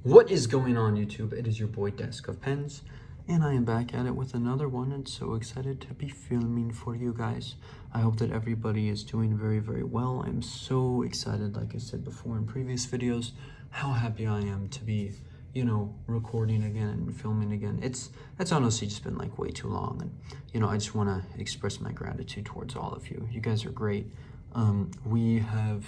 What is going on, YouTube? It is your boy Desk of Pens, and I am back at it with another one, and so excited to be filming for you guys. I hope that everybody is doing very, very well. I'm so excited, like I said before in previous videos, how happy I am to be, recording again and filming again. It's honestly just been like way too long, and I just want to express my gratitude towards all of you. You guys are great. We have,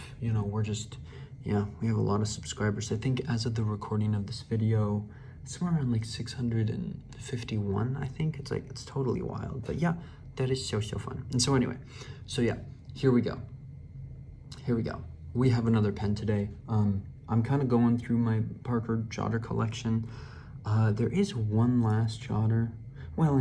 we have a lot of subscribers. I think as of the recording of this video, somewhere around like 651, I think. It's totally wild. But yeah, that is so fun. And so anyway, here we go. We have another pen today. I'm kind of going through my Parker Jotter collection. There is one last Jotter. Well,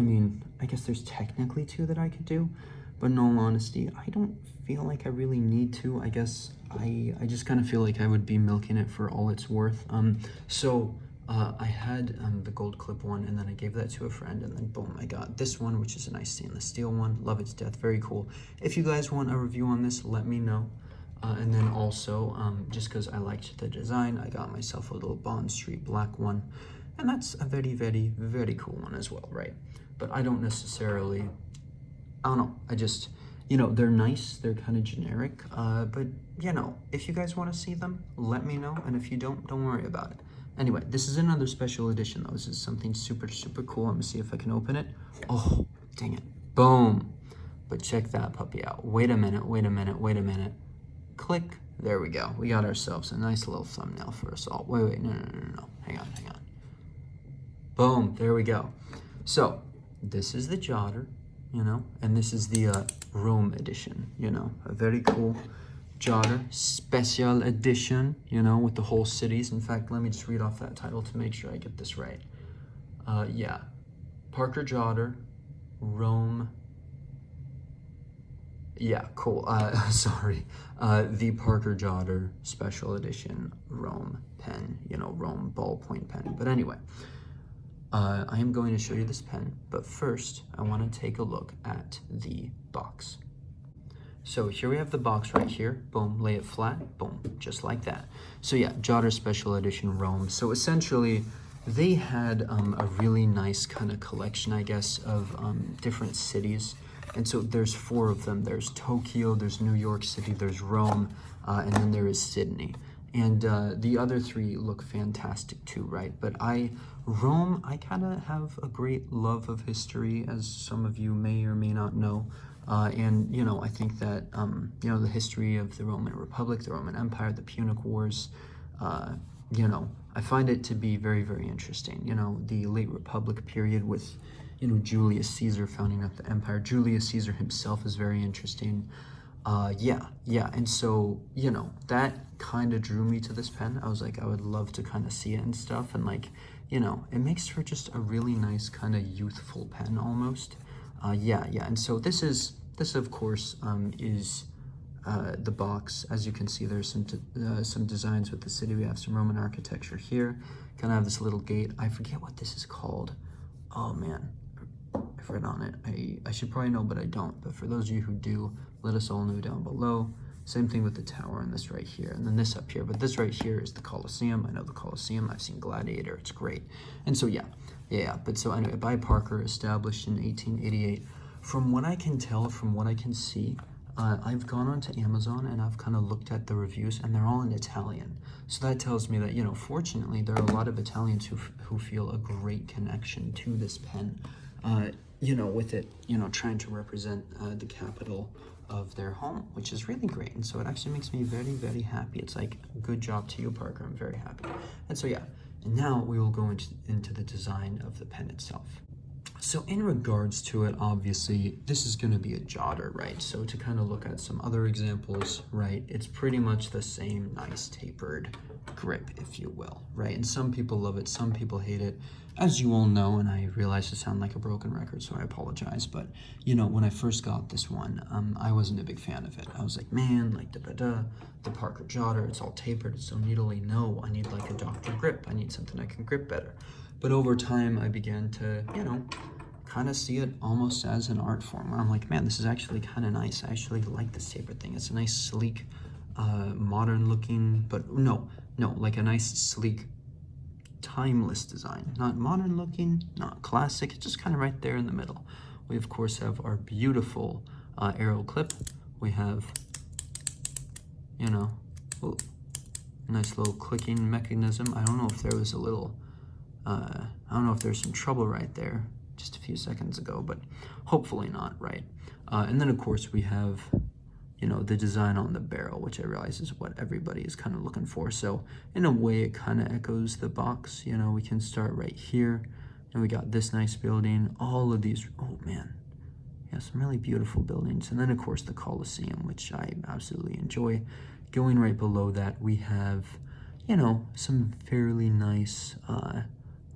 I guess there's technically two that I could do, but in all honesty, I don't feel like I really need to. I guess I just kind of feel like I would be milking it for all it's worth. I had the gold clip one, and then I gave that to a friend, and then boom, I got this one, which is a nice stainless steel one. Love it to death, very cool. If you guys want a review on this, let me know. And then also, just because I liked the design, I got myself a little Bond Street black one, and that's a very, very, very cool one as well, right? But I don't necessarily, I don't know, I just, they're nice, they're kind of generic, but, if you guys want to see them, let me know, and if you don't worry about it. Anyway, this is another special edition, though. This is something super, super cool. I'm gonna see if I can open it. Oh, dang it. Boom. But check that puppy out. Wait a minute. Click. There we go. We got ourselves a nice little thumbnail for us all. Wait, no. Hang on. Boom, there we go. So, this is the Jotter, and this is the Rome edition, a very cool Jotter special edition, with the whole cities. In fact, let me just read off that title to make sure I get this right. Parker Jotter, Rome. Yeah, cool. Sorry. The Parker Jotter special edition Rome pen, Rome ballpoint pen. But anyway, I am going to show you this pen, but first I want to take a look at the box. So here we have the box right here. Boom, lay it flat. Boom, just like that. So yeah, Jotter Special Edition Rome. So essentially, they had a really nice kind of collection, I guess, of different cities. And so there's 4 of them. There's Tokyo, there's New York City, there's Rome, and then there is Sydney. And the other 3 look fantastic too, right? But Rome, I kind of have a great love of history, as some of you may or may not know. I think that, the history of the Roman Republic, the Roman Empire, the Punic Wars, I find it to be very, very interesting. The late Republic period with, Julius Caesar founding up the empire. Julius Caesar himself is very interesting. And so, that kind of drew me to this pen. I was like, I would love to kind of see it and stuff. And it makes for just a really nice kind of youthful pen almost. And so this of course is the box. As you can see, there's some designs with the city. We have some Roman architecture here. Kind of have this little gate. I forget what this is called. Oh man, I've read on it. I should probably know, but I don't. But for those of you who do, let us all know down below. Same thing with the tower and this right here, and then this up here. But this right here is the Colosseum. I know the Colosseum. I've seen Gladiator. It's great. And so but so anyway, by Parker, established in 1888. From what I can tell, from what I can see, I've gone onto Amazon and I've kind of looked at the reviews, and they're all in Italian. So that tells me that, fortunately, there are a lot of Italians who feel a great connection to this pen, with it, trying to represent the capital of their home, which is really great. And so it actually makes me very, very happy. It's like, good job to you, Parker. I'm very happy. And so, and now we will go into the design of the pen itself. So in regards to it, obviously, this is going to be a Jotter, right? So to kind of look at some other examples, right, it's pretty much the same nice tapered grip, if you will, right? And some people love it, some people hate it. As you all know, and I realize I sound like a broken record, so I apologize, but, when I first got this one, I wasn't a big fan of it. I was like, man, like, the Parker Jotter, it's all tapered, it's so needly. No, I need like a Dr. grip. I need something I can grip better. But over time, I began to, kind of see it almost as an art form. I'm like, man, this is actually kind of nice. I actually like this tapered thing. It's a nice, sleek, modern looking, but no, like a nice, sleek timeless design. Not modern looking, not classic, it's just kind of right there in the middle. We, of course, have our beautiful arrow clip. We have, you know, ooh, nice little clicking mechanism. I don't know if there was a little, I don't know if there's some trouble right there just a few seconds ago, but hopefully not, right? And then, of course, we have, you know, the design on the barrel, which I realize is what everybody is kind of looking for. So in a way, it kind of echoes the box. You know, we can start right here, and we got this nice building. All of these, oh man, yeah, some really beautiful buildings. And then, of course, the Colosseum, which I absolutely enjoy. Going right below that, we have, you know, some fairly nice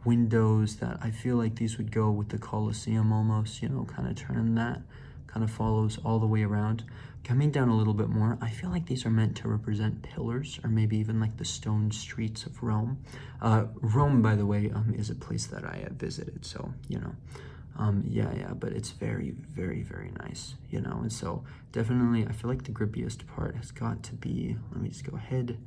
windows that I feel like these would go with the Colosseum almost, you know, kind of turning that, kind of follows all the way around. Coming down a little bit more, I feel like these are meant to represent pillars, or maybe even like the stone streets of Rome. Rome, by the way, is a place that I have visited, so, you know, yeah, but it's very, very, very nice, you know, and so definitely I feel like the grippiest part has got to be, let me just go ahead,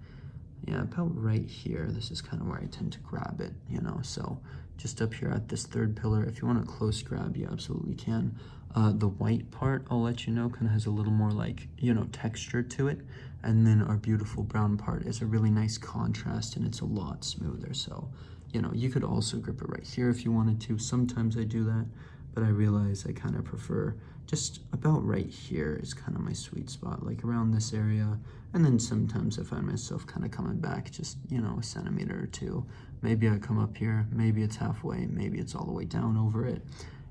yeah, about right here. This is kind of where I tend to grab it, you know, so just up here at this third pillar, if you want a close grab, you absolutely can. The white part, I'll let you know, kind of has a little more like, you know, texture to it. And then our beautiful brown part is a really nice contrast, and it's a lot smoother. So, you know, you could also grip it right here if you wanted to. Sometimes I do that, but I realize I kind of prefer just about right here is kind of my sweet spot, like around this area. And then sometimes I find myself kind of coming back just, you know, a centimeter or two. Maybe I come up here, maybe it's halfway, maybe it's all the way down over it.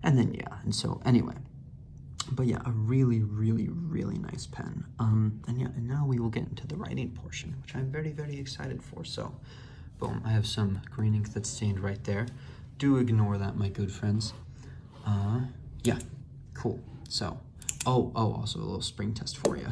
And then, yeah, and so anyway. But yeah, a really, really, really nice pen. And yeah, and now we will get into the writing portion, which I'm very, very excited for. So, boom, I have some green ink that's stained right there. Do ignore that, my good friends. Yeah, cool. So, also a little spring test for you.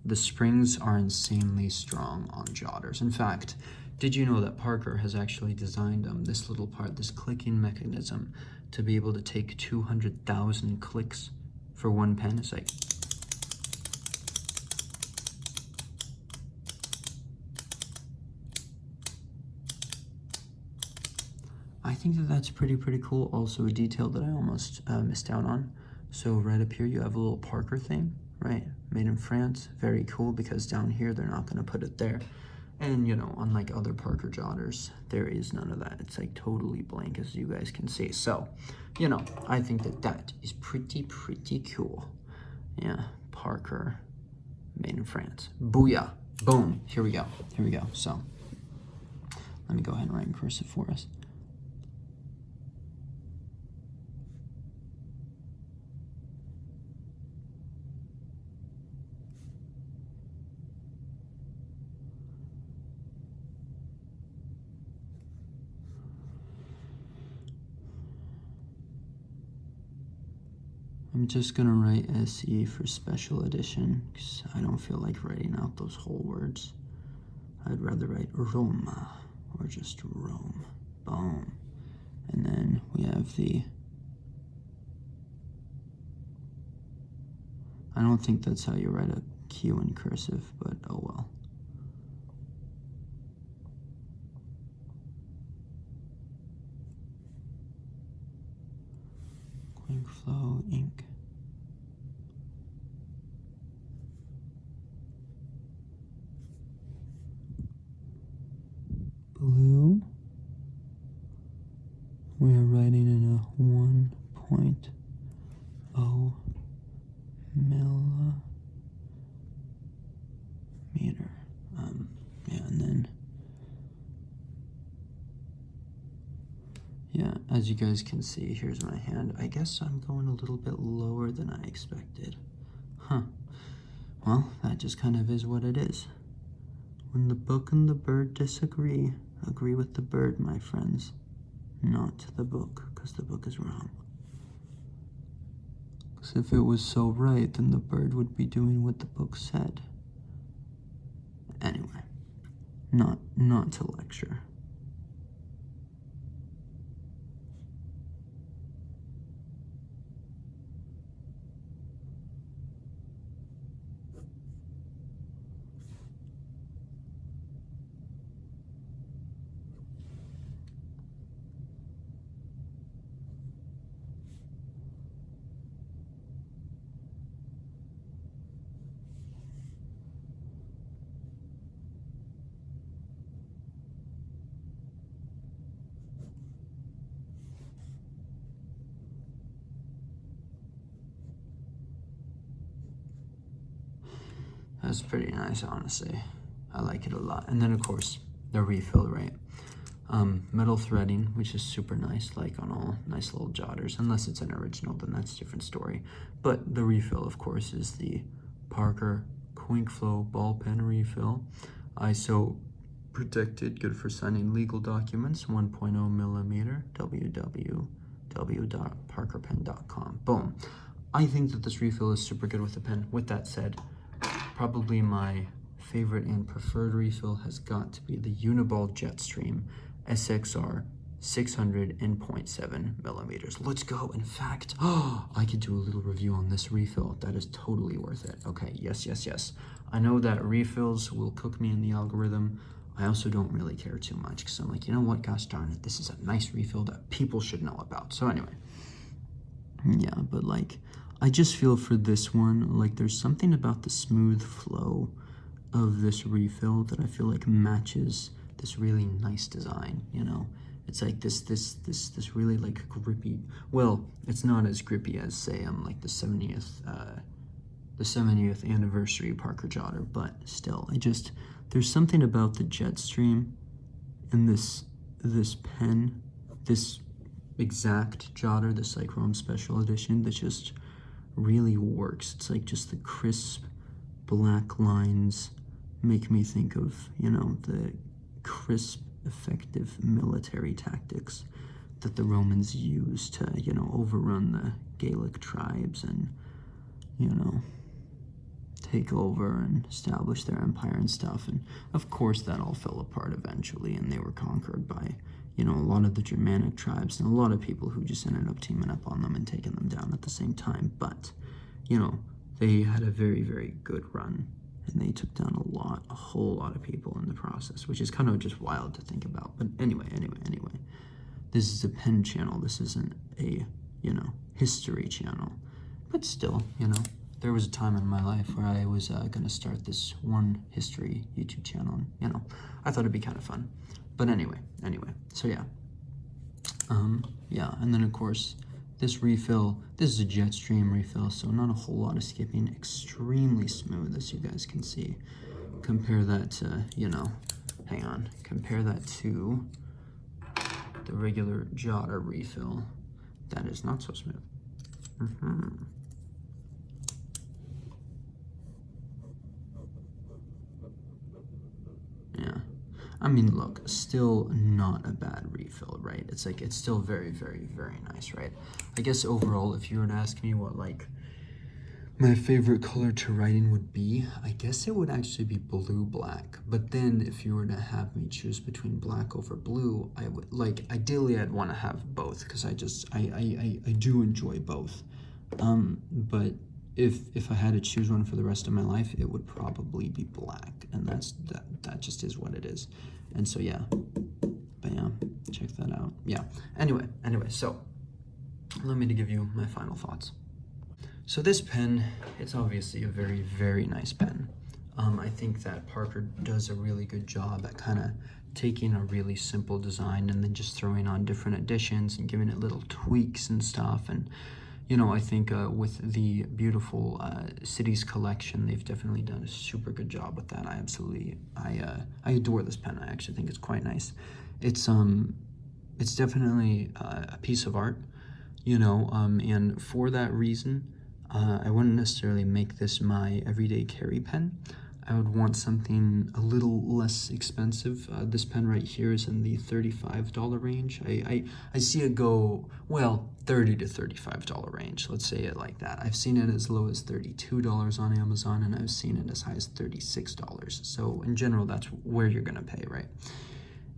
The springs are insanely strong on Jotters. In fact, did you know that Parker has actually designed this little part, this clicking mechanism, to be able to take 200,000 clicks for one pen? It's like, I think that that's pretty cool. Also a detail that I almost missed out on. So right up here you have a little Parker thing, right? Made in France, very cool, because down here they're not gonna put it there. And, you know, unlike other Parker Jotters, there is none of that. It's like totally blank, as you guys can see. So, you know, I think that that is pretty cool. Yeah, Parker, made in France. Booyah, boom, here we go. So, let me go ahead and write in cursive for us. I'm just gonna write SE for special edition, because I don't feel like writing out those whole words. I'd rather write Roma, or just Rome. Boom. And then we have the, I don't think that's how you write a Q in cursive, but oh well. Quick flow ink. Blue. We are writing in a 1.0 millimeter. Yeah, and then, yeah, as you guys can see, here's my hand. I guess I'm going a little bit lower than I expected. Huh. Well, that just kind of is what it is. When the book and the bird disagree, agree with the bird, my friends, not the book, because the book is wrong. Because if it was so right, then the bird would be doing what the book said. Anyway, not to lecture. That's pretty nice, honestly. I like it a lot. And then, of course, the refill, right? Metal threading, which is super nice, like on all nice little jotters. Unless it's an original, then that's a different story. But the refill, of course, is the Parker Quink Flow ball pen refill. ISO protected, good for signing legal documents, 1.0 millimeter, www.parkerpen.com. Boom. I think that this refill is super good with the pen. With that said, probably my favorite and preferred refill has got to be the Uniball Jetstream SXR 600 and 0.7 millimeters. Let's go. In fact, I could do a little review on this refill. That is totally worth it. Okay, yes. I know that refills will cook me in the algorithm. I also don't really care too much because I'm like, you know what, gosh darn it, this is a nice refill that people should know about. So anyway, yeah, but like, I just feel for this one, like there's something about the smooth flow of this refill that I feel like matches this really nice design, you know? It's like this really like grippy, well, it's not as grippy as say like the 70th anniversary Parker Jotter, but still, there's something about the Jetstream and this pen, this exact Jotter, this like Rome Special Edition that just really works. It's like just the crisp black lines make me think of, you know, the crisp, effective military tactics that the Romans used to, you know, overrun the Gaelic tribes and, you know, take over and establish their empire and stuff. And of course that all fell apart eventually and they were conquered by, you know, a lot of the Germanic tribes and a lot of people who just ended up teaming up on them and taking them down at the same time. But, you know, they had a very, very good run and they took down a whole lot of people in the process, which is kind of just wild to think about. But anyway, this is a pen channel. This isn't a, you know, history channel. But still, you know, there was a time in my life where I was going to start this one history YouTube channel. And, you know, I thought it'd be kind of fun. But anyway, so yeah. Yeah, and then of course, this refill, this is a Jetstream refill, so not a whole lot of skipping, extremely smooth as you guys can see. Compare that to, you know, hang on, compare that to the regular Jotter refill. That is not so smooth. Yeah. I mean, look, still not a bad refill, right? It's like, it's still very, very, very nice, right? I guess overall, if you were to ask me what, like, my favorite color to write in would be, I guess it would actually be blue-black. But then if you were to have me choose between black over blue, I would, like, ideally I'd want to have both because I do enjoy both. But if I had to choose one for the rest of my life, it would probably be black, and that just is what it is. And so yeah, but yeah, check that out. Yeah. Anyway, so let me give you my final thoughts. So this pen, it's obviously a very, very nice pen. I think that Parker does a really good job at kind of taking a really simple design and then just throwing on different additions and giving it little tweaks and stuff. And you know, I think with the beautiful Cities collection, they've definitely done a super good job with that. I adore this pen. I actually think it's quite nice. It's definitely a piece of art, you know, and for that reason, I wouldn't necessarily make this my everyday carry pen. I would want something a little less expensive. This pen right here is in the $35 range. I see it go, well, $30 to $35 range. Let's say it like that. I've seen it as low as $32 on Amazon, and I've seen it as high as $36. So in general, that's where you're gonna pay, right?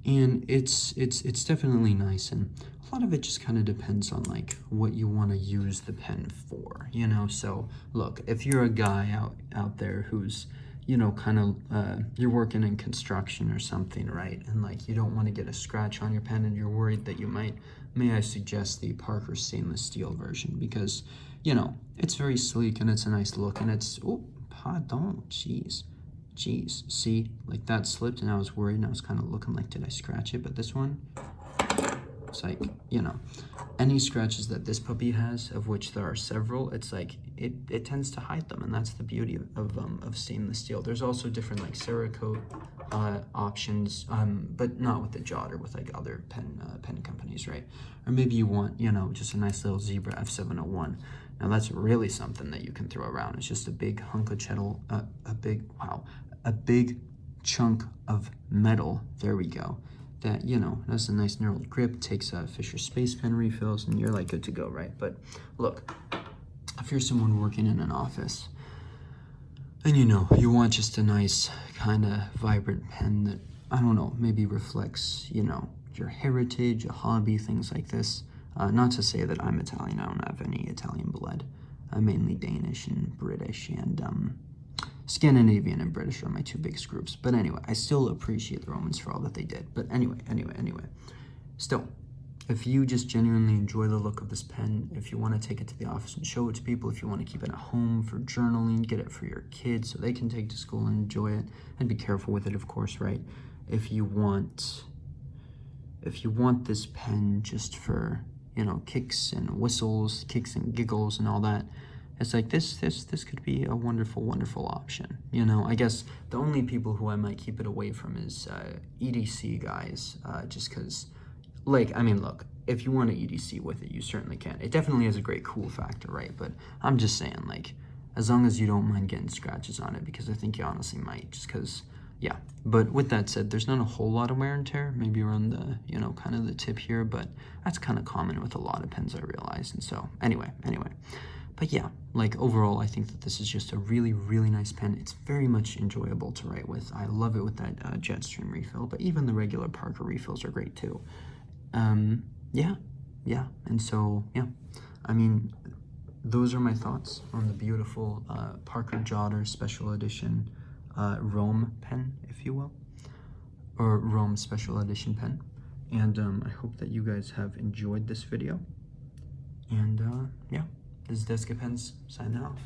And it's definitely nice, and a lot of it just kind of depends on like what you want to use the pen for, you know? So look, if you're a guy out there who's, you know, kind of, you're working in construction or something, right? And like, you don't want to get a scratch on your pen and you're worried that you might, may I suggest the Parker stainless steel version because, you know, it's very sleek and it's a nice look and it's, oh, pardon, jeez, see, like that slipped and I was worried and I was kind of looking like, did I scratch it? But this one, it's like, you know, any scratches that this puppy has, of which there are several, it's like, it tends to hide them, and that's the beauty of stainless steel. There's also different like Cerakote options, but not with the Jotter, with like other pen companies, right? Or maybe you want, you know, just a nice little Zebra F701. Now that's really something that you can throw around. It's just a big hunk of metal, a big chunk of metal. There we go. That, you know, has a nice knurled grip, takes Fisher Space Pen refills, and you're like good to go, right? But look, if you're someone working in an office, and you know, you want just a nice kind of vibrant pen that, I don't know, maybe reflects, you know, your heritage, a hobby, things like this. Not to say that I'm Italian, I don't have any Italian blood. I'm mainly Danish and British, and Scandinavian and British are my two biggest groups. But anyway, I still appreciate the Romans for all that they did. But anyway. Still, if you just genuinely enjoy the look of this pen, if you want to take it to the office and show it to people, if you want to keep it at home for journaling, get it for your kids so they can take to school and enjoy it, and be careful with it, of course, right? If you want this pen just for, you know, kicks and whistles, kicks and giggles and all that, it's like this could be a wonderful option. You know, I guess the only people who I might keep it away from is EDC guys, just because, like, I mean, look, if you want to EDC with it, you certainly can. It definitely has a great cool factor, right? But I'm just saying, like, as long as you don't mind getting scratches on it, because I think you honestly might, just because, yeah. But with that said, there's not a whole lot of wear and tear, maybe around the, you know, kind of the tip here, but that's kind of common with a lot of pens, I realize. And so, anyway. But yeah, like overall, I think that this is just a really nice pen. It's very much enjoyable to write with. I love it with that Jetstream refill, but even the regular Parker refills are great too. Yeah. And so, yeah, I mean, those are my thoughts on the beautiful Parker Jotter Special Edition Rome pen, if you will, or Rome Special Edition pen. And I hope that you guys have enjoyed this video. And yeah. This is Deska Pens signing off.